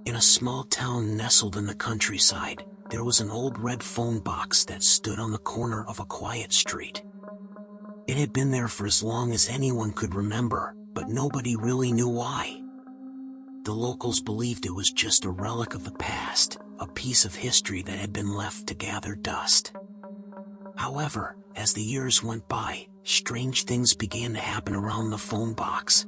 In a small town nestled in the countryside, there was an old red phone box that stood on the corner of a quiet street. It had been there for as long as anyone could remember, but nobody really knew why. The locals believed it was just a relic of the past, a piece of history that had been left to gather dust. However, as the years went by, strange things began to happen around the phone box.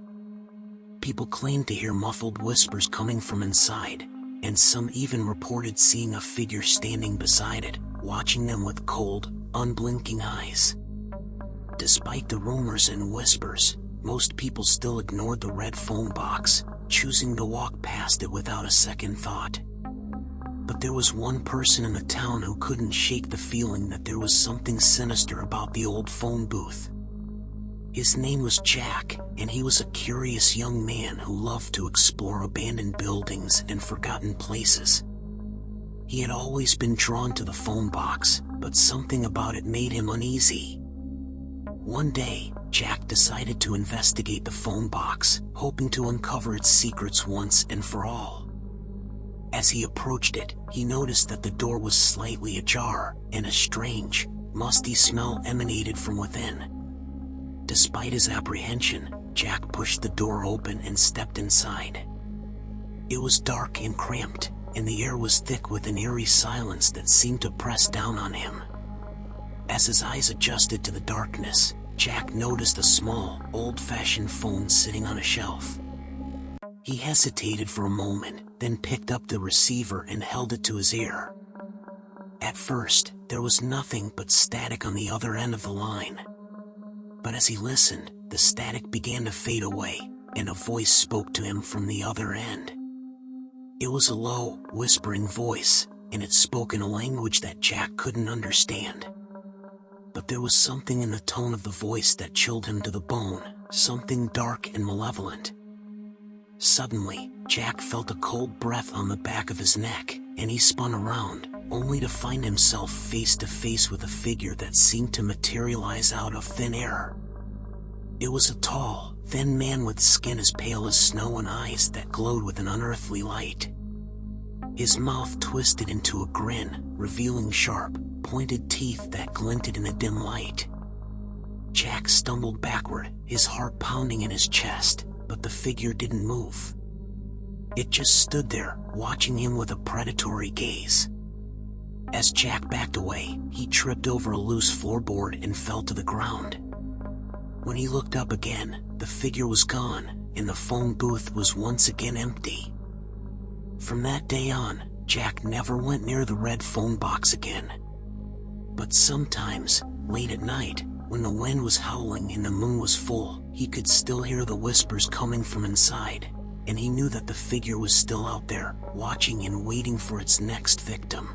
People claimed to hear muffled whispers coming from inside, and some even reported seeing a figure standing beside it, watching them with cold, unblinking eyes. Despite the rumors and whispers, most people still ignored the red phone box, choosing to walk past it without a second thought. But there was one person in the town who couldn't shake the feeling that there was something sinister about the old phone booth. His name was Jack, and he was a curious young man who loved to explore abandoned buildings and forgotten places. He had always been drawn to the phone box, but something about it made him uneasy. One day, Jack decided to investigate the phone box, hoping to uncover its secrets once and for all. As he approached it, he noticed that the door was slightly ajar, and a strange, musty smell emanated from within. Despite his apprehension, Jack pushed the door open and stepped inside. It was dark and cramped, and the air was thick with an eerie silence that seemed to press down on him. As his eyes adjusted to the darkness, Jack noticed a small, old-fashioned phone sitting on a shelf. He hesitated for a moment, then picked up the receiver and held it to his ear. At first, there was nothing but static on the other end of the line. But as he listened, the static began to fade away, and a voice spoke to him from the other end. It was a low, whispering voice, and it spoke in a language that Jack couldn't understand. But there was something in the tone of the voice that chilled him to the bone, something dark and malevolent. Suddenly, Jack felt a cold breath on the back of his neck, and he spun around, only to find himself face to face with a figure that seemed to materialize out of thin air. It was a tall, thin man with skin as pale as snow and eyes that glowed with an unearthly light. His mouth twisted into a grin, revealing sharp, pointed teeth that glinted in the dim light. Jack stumbled backward, his heart pounding in his chest, but the figure didn't move. It just stood there, watching him with a predatory gaze. As Jack backed away, he tripped over a loose floorboard and fell to the ground. When he looked up again, the figure was gone, and the phone booth was once again empty. From that day on, Jack never went near the red phone box again. But sometimes, late at night, when the wind was howling and the moon was full, he could still hear the whispers coming from inside, and he knew that the figure was still out there, watching and waiting for its next victim.